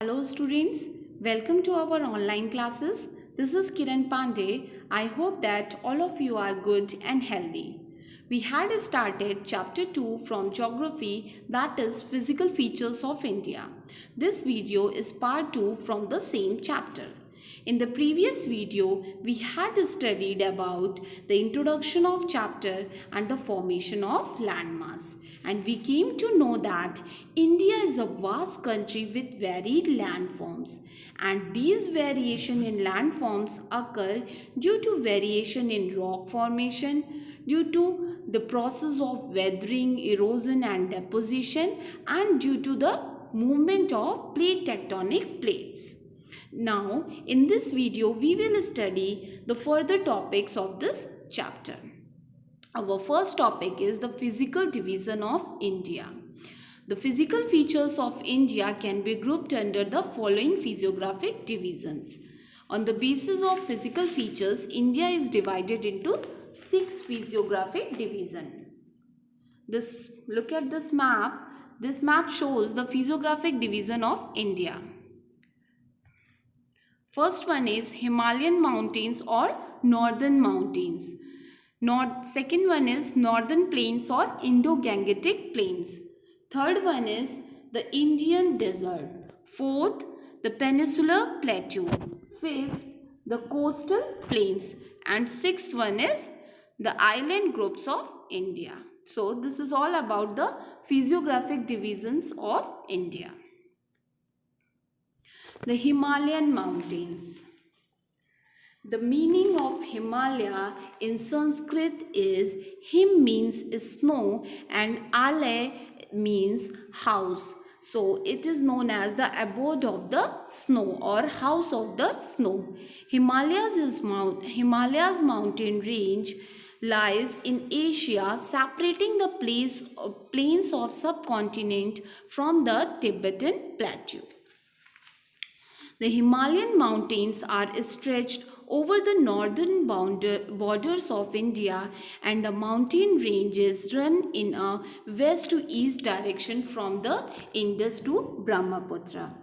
Hello students, welcome to our online classes. This is Kiran Pandey. I hope that all of you are good and healthy. We had started chapter 2 from geography, that is physical features of India. This video is part 2 from the same chapter. In the previous video, we had studied about the introduction of chapter and the formation of landmass. And we came to know that India is a vast country with varied landforms. And these variation in landforms occur due to variation in rock formation, due to the process of weathering, erosion and deposition, and due to the movement of plate tectonic plates. Now, in this video, we will study the further topics of this chapter. Our first topic is the physical division of India. The physical features of India can be grouped under the following physiographic divisions. On the basis of physical features, India is divided into 6 physiographic divisions. Look at this map. This map shows the physiographic division of India. First one is Himalayan mountains or northern mountains. Second one is northern plains or Indo-Gangetic plains. Third one is the Indian desert. Fourth, the peninsular plateau. Fifth, the coastal plains. And sixth one is the island groups of India. So this is all about the physiographic divisions of India. The Himalayan mountains. The meaning of Himalaya in Sanskrit is Him means snow and Ale means house. So it is known as the abode of the snow or house of the snow. Himalayas mountain range lies in Asia, separating the plains of subcontinent from the Tibetan plateau. The Himalayan mountains are stretched over the northern borders of India, and the mountain ranges run in a west to east direction from the Indus to Brahmaputra.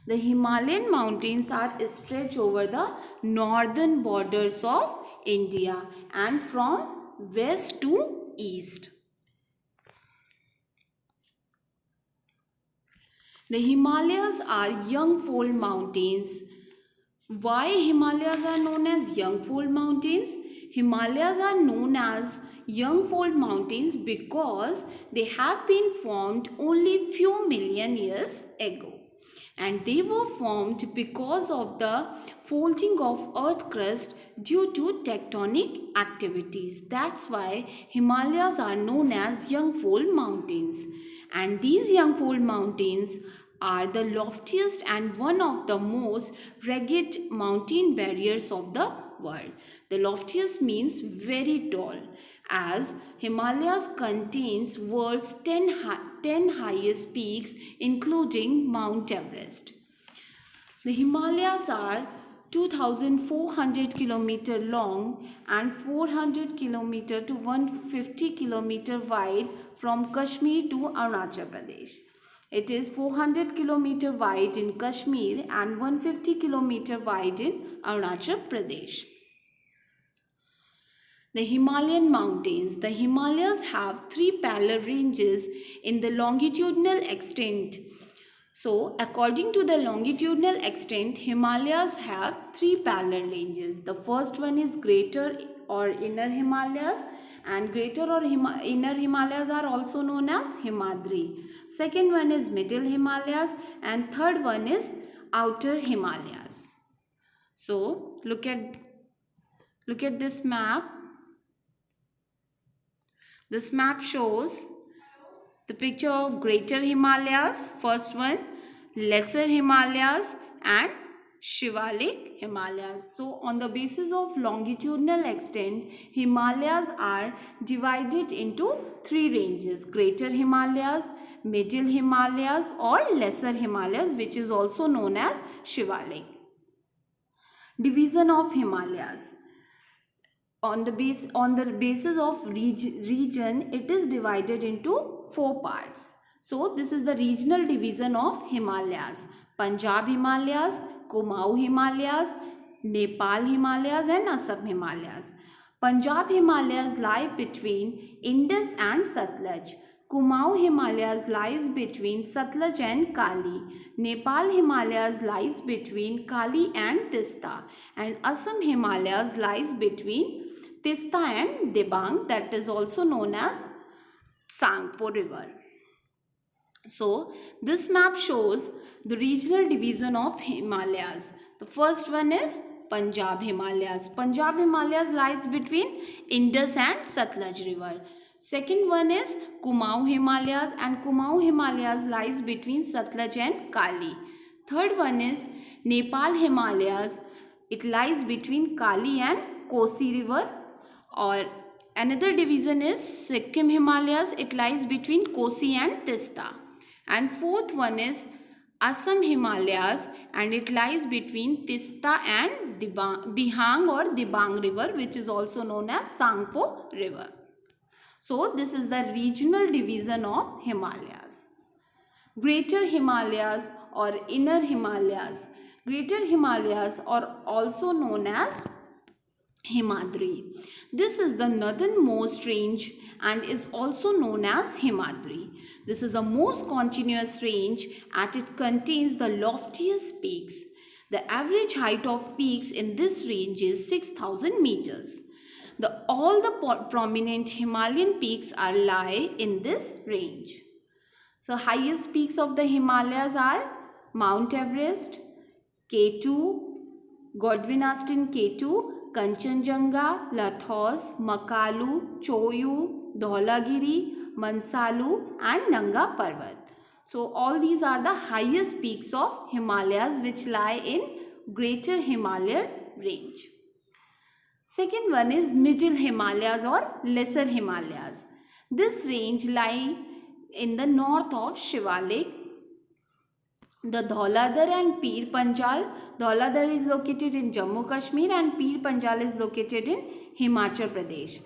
The Himalayan mountains are stretched over the northern borders of India and from west to east. The Himalayas are young-fold mountains. Why Himalayas are known as young-fold mountains? Himalayas are known as young-fold mountains because they have been formed only few million years ago. And they were formed because of the folding of earth crust due to tectonic activities. That's why Himalayas are known as young-fold mountains. And these young-fold mountains are the loftiest and one of the most rugged mountain barriers of the world. The loftiest means very tall, as Himalayas contains world's 10 highest peaks including Mount Everest. The Himalayas are 2,400 km long and 400 km to 150 km wide from Kashmir to Arunachal Pradesh. It is 400 km wide in Kashmir and 150 km wide in Arunachal Pradesh. The Himalayan mountains. The Himalayas have 3 parallel ranges in the longitudinal extent. So, according to the longitudinal extent, Himalayas have 3 parallel ranges. The first one is Greater or Inner Himalayas, and Greater or Inner Himalayas are also known as Himadri. Second one is Middle Himalayas, and third one is Outer Himalayas. So, look at this map. This map shows the picture of Greater Himalayas, first one, Lesser Himalayas and Shivalik Himalayas. So on the basis of longitudinal extent, Himalayas are divided into 3 ranges: Greater Himalayas, Middle Himalayas or Lesser Himalayas, which is also known as Shivalik. Division of Himalayas. On the basis of region, it is divided into 4 parts. So this is the regional division of Himalayas. Punjab Himalayas, Kumaon Himalayas, Nepal Himalayas and Assam Himalayas. Punjab Himalayas lie between Indus and Satluj. Kumaon Himalayas lies between Satluj and Kali. Nepal Himalayas lies between Kali and Tista. And Assam Himalayas lies between Tista and Dibang, that is also known as Sangpo River. So this map shows the regional division of Himalayas. The first one is Punjab Himalayas. Punjab Himalayas lies between Indus and Satluj River. Second one is Kumaon Himalayas, and Kumaon Himalayas lies between Satluj and Kali. Third one is Nepal Himalayas. It lies between Kali and Kosi River. Or another division is Sikkim Himalayas. It lies between Kosi and Tista. And fourth one is Assam Himalayas, and it lies between Tista and Dihang or Dibang River, which is also known as Sangpo River. So this is the regional division of Himalayas. Greater Himalayas or Inner Himalayas. Greater Himalayas are also known as Himadri. This is the northernmost range and is also known as Himadri. This is the most continuous range and it contains the loftiest peaks. The average height of peaks in this range is 6,000 meters. All the prominent Himalayan peaks lie in this range. The highest peaks of the Himalayas are Mount Everest, K2, Godwin Austen K2, Kanchenjunga, Lathos, Makalu, Choyu, Dholagiri, Mansalu and Nanga Parvat. So all these are the highest peaks of Himalayas which lie in Greater Himalayan range. Second one is Middle Himalayas or Lesser Himalayas. This range lies in the north of Shivalik. The Dhauladhar and Pir Panjal. Dhauladhar is located in Jammu Kashmir and Pir Panjal is located in Himachal Pradesh.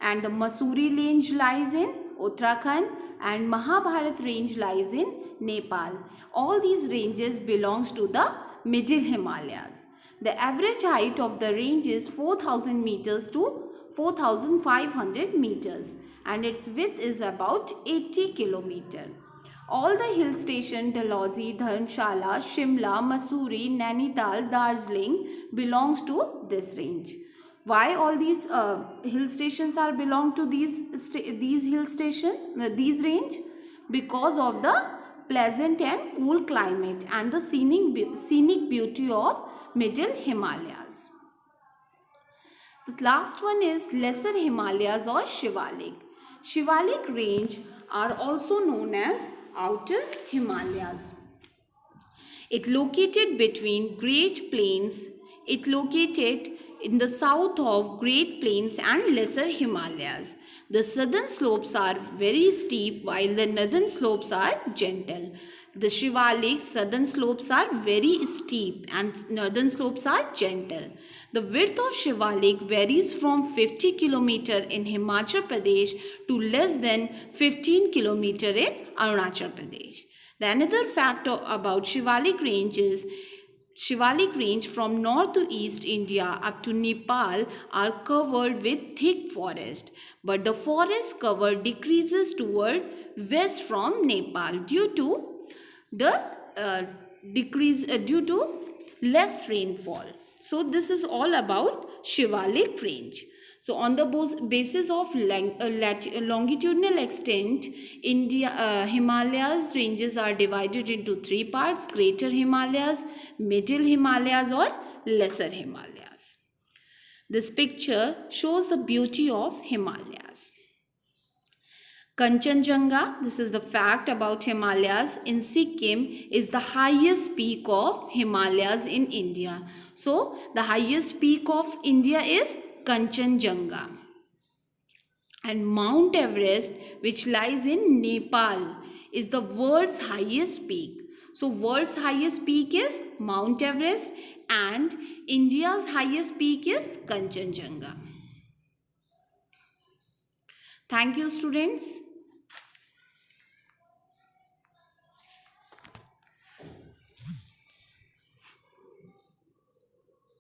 And the Mussoorie range lies in Uttarakhand and Mahabharat range lies in Nepal. All these ranges belongs to the Middle Himalayas. The average height of the range is 4,000 meters to 4,500 meters and its width is about 80 kilometers. All the hill stations Dalhousie, Dharamshala, Shimla, Mussoorie, Nainital, Darjeeling belongs to this range. Why all these hill stations are belong to these hill station, these range? Because of the pleasant and cool climate and the scenic beauty of Middle Himalayas. The last one is Lesser Himalayas or Shivalik. Shivalik range are also known as Outer Himalayas. It located between Great Plains. It located in the south of Great Plains and Lesser Himalayas. The southern slopes are very steep while the northern slopes are gentle. The Shivalik southern slopes are very steep and northern slopes are gentle. The width of Shivalik varies from 50 km in Himachal Pradesh to less than 15 km in Arunachal Pradesh. The another fact about Shivalik range is Shivalik range from north to east India up to Nepal are covered with thick forest, but the forest cover decreases toward west from Nepal due to the due to less rainfall. So this is all about Shivalik range. So on the basis of longitudinal extent, Himalayas ranges are divided into three parts: Greater Himalayas, Middle Himalayas or Lesser Himalayas. This picture shows the beauty of Himalayas. Kanchenjunga, this is the fact about Himalayas, in Sikkim is the highest peak of Himalayas in India. So the highest peak of India is Kanchenjunga. And Mount Everest, which lies in Nepal, is the world's highest peak. So world's highest peak is Mount Everest and India's highest peak is Kanchenjunga. Thank you, students.